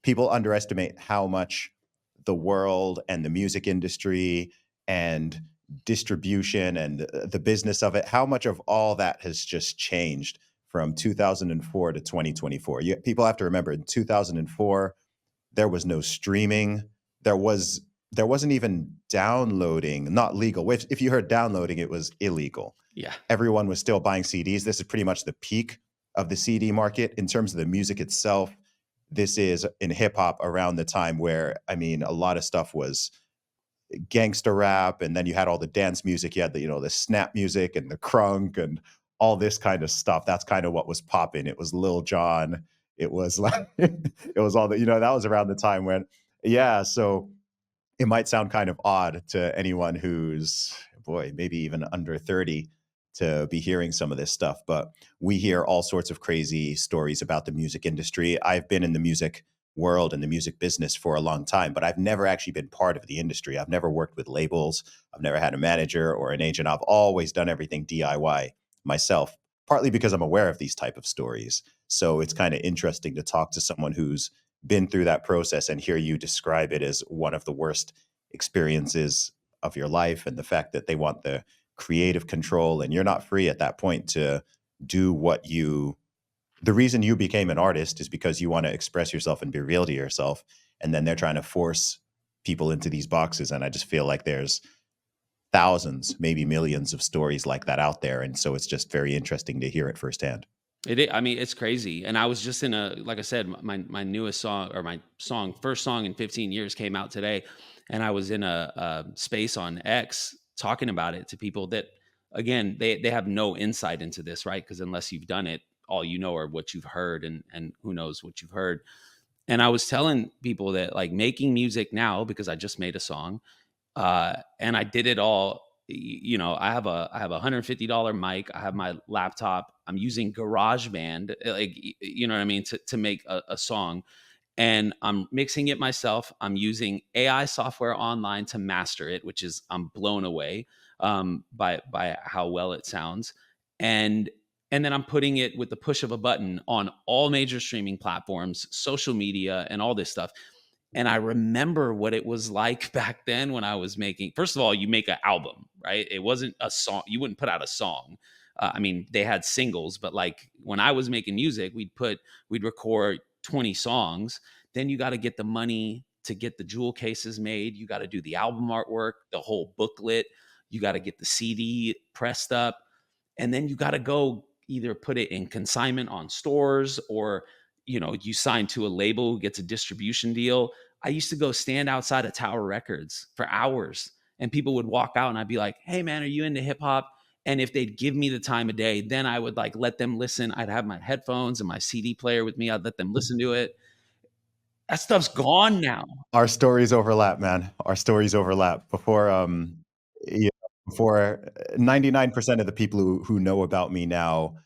people underestimate how much the world and the music industry and distribution and the business of it, how much of all that has just changed from 2004 to 2024. People have to remember, in 2004, there was no streaming. There was there wasn't even downloading, not legal. If you heard downloading, it was illegal. Yeah. Everyone was still buying CDs. This is pretty much the peak of the CD market in terms of the music itself. This is in hip hop around the time where, I mean, a lot of stuff was gangster rap, and then you had all the dance music. You had the snap music and the crunk and all this kind of stuff. That's kind of what was popping. It was Lil Jon. It was like it was all that was around the time when, yeah. So it might sound kind of odd to anyone who's, boy, maybe even under 30 to be hearing some of this stuff, but we hear all sorts of crazy stories about the music industry. I've been in the music world and the music business for a long time, but I've never actually been part of the industry. I've never worked with labels. I've never had a manager or an agent. I've always done everything DIY myself, partly because I'm aware of these type of stories. So it's kind of interesting to talk to someone who's been through that process and hear you describe it as one of the worst experiences of your life, and the fact that they want the creative control and you're not free at that point to do the reason you became an artist is because you want to express yourself and be real to yourself, and then they're trying to force people into these boxes. And I just feel like there's thousands, maybe millions of stories like that out there, and so it's just very interesting to hear it firsthand. I mean, it's crazy. And I was just like I said, my newest song, or my first song in 15 years, came out today. And I was in a space on X talking about it to people that, again, they have no insight into this, right? Because unless you've done it, all you know are what you've heard, and who knows what you've heard. And I was telling people that, like, making music now, because I just made a song, and I did it all. I have a $150 mic. I have my laptop. I'm using GarageBand, like, you know what I mean, to make a song, and I'm mixing it myself. I'm using AI software online to master it, which is, I'm blown away by how well it sounds, and and then I'm putting it with the push of a button on all major streaming platforms, social media, and all this stuff. And I remember what it was like back then when I was making. First of all, you make an album, right? It wasn't a song. You wouldn't put out a song. I mean, they had singles, but like when I was making music, we'd record 20 songs. Then you got to get the money to get the jewel cases made. You got to do the album artwork, the whole booklet. You got to get the CD pressed up. And then you got to go either put it in consignment on stores, or you sign to a label who gets a distribution deal. I used to go stand outside of Tower Records for hours, and people would walk out, and I'd be like, "Hey man, are you into hip hop?" And if they'd give me the time of day, then I would like let them listen. I'd have my headphones and my CD player with me. I'd let them listen to it. That stuff's gone now. Our stories overlap, man. Our stories overlap. Yeah, before 99% of the people who know about me now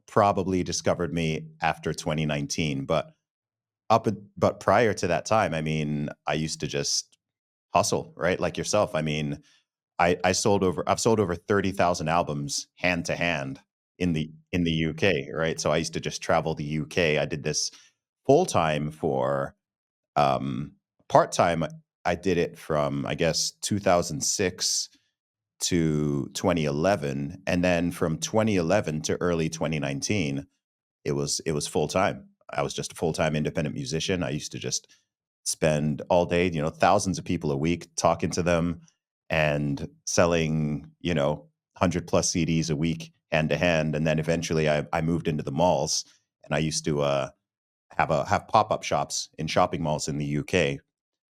probably discovered me after 2019. But prior to that time, I mean, I used to just hustle, right? Like yourself. I mean, I've sold over 30,000 albums hand to hand in the UK, right? So I used to just travel the UK. I did this full time for part time. I did it from, I guess, 2006 to 2011, and then from 2011 to early 2019, it was full time. I was just a full time independent musician. I used to just spend all day, thousands of people a week, talking to them and selling, 100 plus CDs a week hand to hand. And then eventually I moved into the malls, and I used to have pop-up shops in shopping malls in the UK.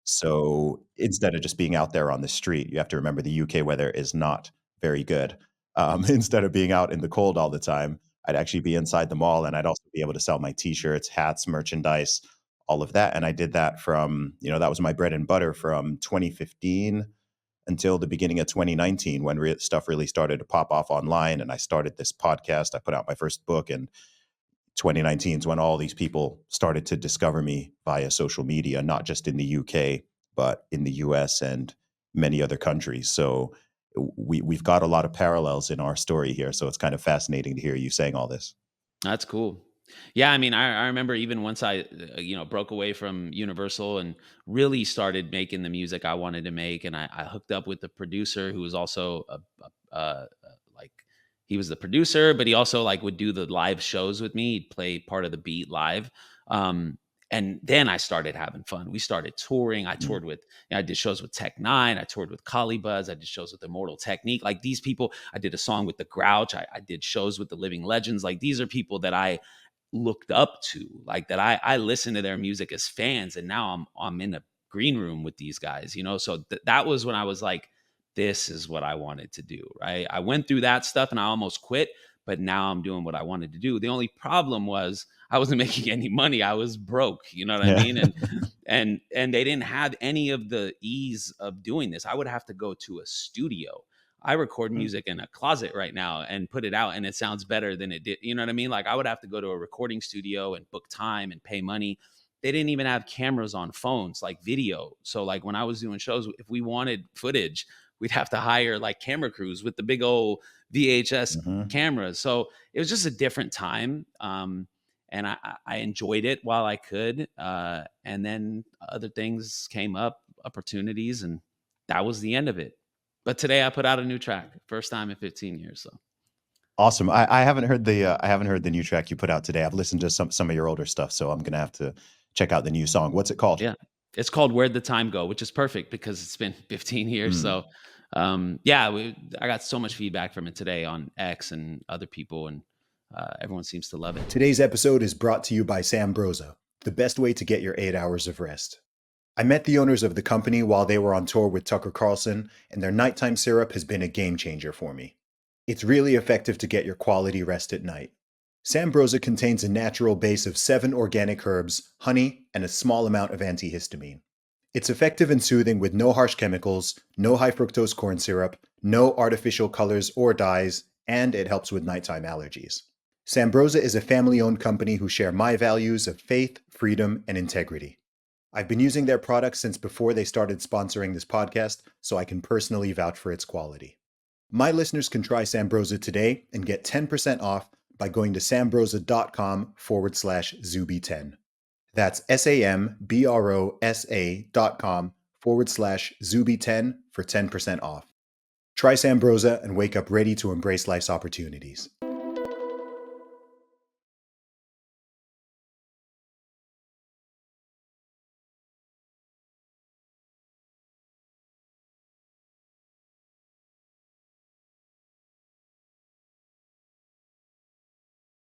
So instead of just being out there on the street, you have to remember the UK weather is not very good. Instead of being out in the cold all the time, I'd actually be inside the mall, and I'd also be able to sell my t-shirts, hats, merchandise, all of that. And I did that from, that was my bread and butter from 2015 until the beginning of 2019, when stuff really started to pop off online. And I started this podcast. I put out my first book, and 2019 is when all these people started to discover me via social media, not just in the UK, but in the US and many other countries. So we've got a lot of parallels in our story here. So it's kind of fascinating to hear you saying all this. That's cool. Yeah, I mean, I remember even once I, broke away from Universal and really started making the music I wanted to make, and I hooked up with the producer who was also like he was the producer, but he also like would do the live shows with me. He'd play part of the beat live. Um, and then I started having fun. We started touring. Mm. I did shows with Tech Nine. I toured with Collie Buzz. I did shows with Immortal Technique. Like these people, I did a song with the Grouch. I did shows with the Living Legends. Like these are people that I looked up to, like that I listened to their music as fans, and now I'm in a green room with these guys, so that was when I was like, this is what I wanted to do, right? I went through that stuff and I almost quit, but now I'm doing what I wanted to do. The only problem was I wasn't making any money. I was broke, you know what I Yeah. mean? And they didn't have any of the ease of doing this. I would have to go to a studio. I record Mm. music in a closet right now and put it out, and it sounds better than it did. You know what I mean? Like I would have to go to a recording studio and book time and pay money. They didn't even have cameras on phones, like video. So like when I was doing shows, if we wanted footage, we'd have to hire like camera crews with the big old VHS Mhm. cameras. So it was just a different time. And I enjoyed it while I could. And then other things came up, opportunities, and that was the end of it. But today I put out a new track, first time in 15 years. So Awesome. I haven't heard I haven't heard the new track you put out today. I've listened to some of your older stuff, so I'm gonna have to check out the new song. What's it called? yeah, it's called "Where'd the Time Go," which is perfect because it's been 15 years. Mm. So I got so much feedback from it today on X and other people, and everyone seems to love it. Today's episode is brought to you by Sambrosa, the best way to get your 8 hours of rest. I met the owners of the company while they were on tour with Tucker Carlson, and their nighttime syrup has been a game changer for me. It's really effective to get your quality rest at night. Sambrosa contains a natural base of 7 organic herbs, honey, and a small amount of antihistamine. It's effective and soothing with no harsh chemicals, no high fructose corn syrup, no artificial colors or dyes, and it helps with nighttime allergies. Sambrosa is a family-owned company who share my values of faith, freedom, and integrity. I've been using their products since before they started sponsoring this podcast, so I can personally vouch for its quality. My listeners can try Sambrosa today and get 10% off by going to sambrosa.com/Zuby10. That's SAMBROSA.com/Zuby10 for 10% off. Try Sambrosa and wake up ready to embrace life's opportunities.